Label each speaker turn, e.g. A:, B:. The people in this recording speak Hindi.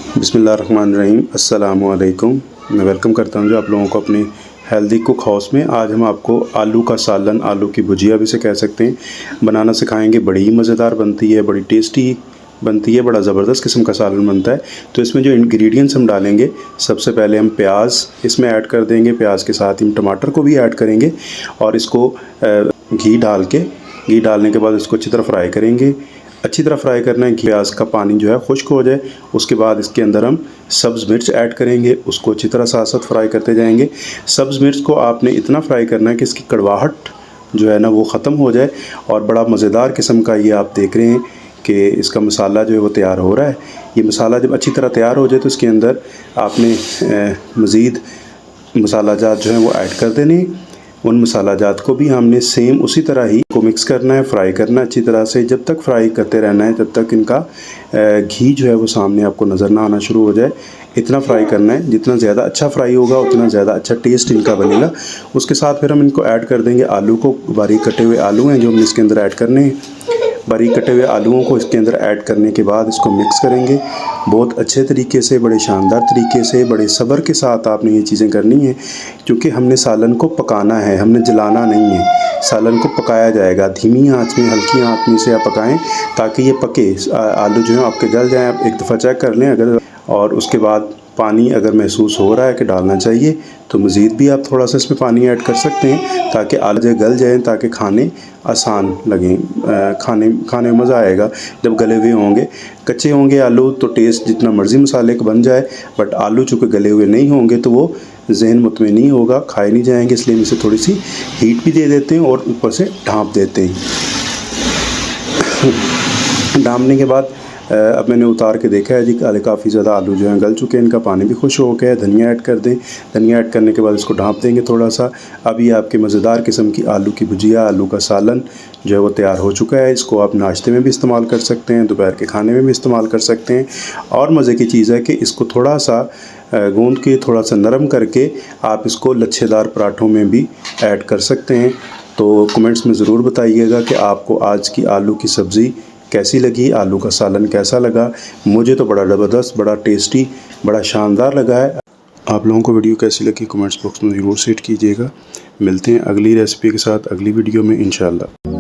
A: बिस्मिल्लाहिर्रहमानिर्रहीम। अस्सलामु अलैकुम। मैं वेलकम करता हूँ जो आप लोगों को अपने हेल्दी कुक हाउस में। आज हम आपको आलू का सालन, आलू की भुजिया भी से कह सकते हैं, बनाना सिखाएंगे। बड़ी ही मज़ेदार बनती है, बड़ी टेस्टी बनती है, बड़ा ज़बरदस्त किस्म का सालन बनता है। तो इसमें जो इंग्रेडिएंट्स हम डालेंगे, सबसे पहले हम प्याज इसमें ऐड कर देंगे। प्याज के साथ हम टमाटर को भी ऐड करेंगे और इसको घी डालने के बाद इसको अच्छी तरह फ्राई करेंगे। अच्छी तरह फ्राई करना है, प्याज का पानी जो है खुश्क हो जाए। उसके बाद इसके अंदर हम सब्ज़ मिर्च ऐड करेंगे, उसको अच्छी तरह साथ साथ फ्राई करते जाएंगे। सब्ज़ मिर्च को आपने इतना फ्राई करना है कि इसकी कड़वाहट जो है ना वो ख़त्म हो जाए। और बड़ा मज़ेदार किस्म का ये आप देख रहे हैं कि इसका मसाला जो है वो तैयार हो रहा है। ये मसाला जब अच्छी तरह तैयार हो जाए तो इसके अंदर आपने मज़ीद मसाला जात जो है वो ऐड कर देने। उन मसाला जात को भी हमने सेम उसी तरह ही को मिक्स करना है, फ्राई करना है अच्छी तरह से। जब तक फ्राई करते रहना है जब तक इनका घी जो है वो सामने आपको नज़र ना आना शुरू हो जाए। इतना फ्राई करना है, जितना ज़्यादा अच्छा फ्राई होगा उतना ज़्यादा अच्छा टेस्ट इनका बनेगा। उसके साथ फिर हम इनको ऐड कर देंगे आलू को। बारीक कटे हुए आलू हैं जो हमने इसके अंदर ऐड करने हैं। बारीक कटे हुए आलूओं को इसके अंदर ऐड करने के बाद इसको मिक्स करेंगे बहुत अच्छे तरीके से, बड़े शानदार तरीके से, बड़े सब्र के साथ आपने ये चीज़ें करनी हैं। क्योंकि हमने सालन को पकाना है, हमने जलाना नहीं है। सालन को पकाया जाएगा धीमी आंच में, हल्की आंच में से आप पकाएं ताकि ये पके। आलू जो है आपके गल जाएँ। आप एक दफ़ा चेक कर लें अगर, और उसके बाद पानी अगर महसूस हो रहा है कि डालना चाहिए तो मज़ीद भी आप थोड़ा सा इसमें पानी ऐड कर सकते हैं ताकि आलू गल जाएँ, ताकि खाने आसान लगें। खाने में मज़ा आएगा जब गले हुए होंगे। कच्चे होंगे आलू तो टेस्ट जितना मर्ज़ी मसाले का बन जाए, बट आलू चूँकि गले हुए नहीं होंगे तो वो ज़हन मुतमईन नहीं होगा, खाए नहीं जाएंगे। इसलिए हम इसे थोड़ी सी हीट भी दे देते हैं और ऊपर से ढाँप देते हैं। ढाँपने के बाद अब मैंने उतार के देखा है जी, काफ़ी ज़्यादा आलू जो हैं गल चुके हैं, इनका पानी भी खुश हो गया है। धनिया ऐड कर दें। धनिया ऐड करने के बाद इसको ढाँप देंगे थोड़ा सा। अब ये आपके मज़ेदार किस्म की आलू की भुजिया, आलू का सालन जो है वो तैयार हो चुका है। इसको आप नाश्ते में भी इस्तेमाल कर सकते हैं, दोपहर के खाने में भी इस्तेमाल कर सकते हैं। और मज़े की चीज़ है कि इसको थोड़ा सा गूँध के, थोड़ा सा नरम करके आप इसको लच्छेदार पराठों में भी ऐड कर सकते हैं। तो कमेंट्स में ज़रूर बताइएगा कि आपको आज की आलू की सब्ज़ी कैसी लगी, आलू का सालन कैसा लगा। मुझे तो बड़ा ज़बरदस्त, बड़ा टेस्टी, बड़ा शानदार लगा है। आप लोगों को वीडियो कैसी लगी कमेंट्स बॉक्स में ज़रूर शेयर कीजिएगा। मिलते हैं अगली रेसिपी के साथ अगली वीडियो में इंशाल्लाह।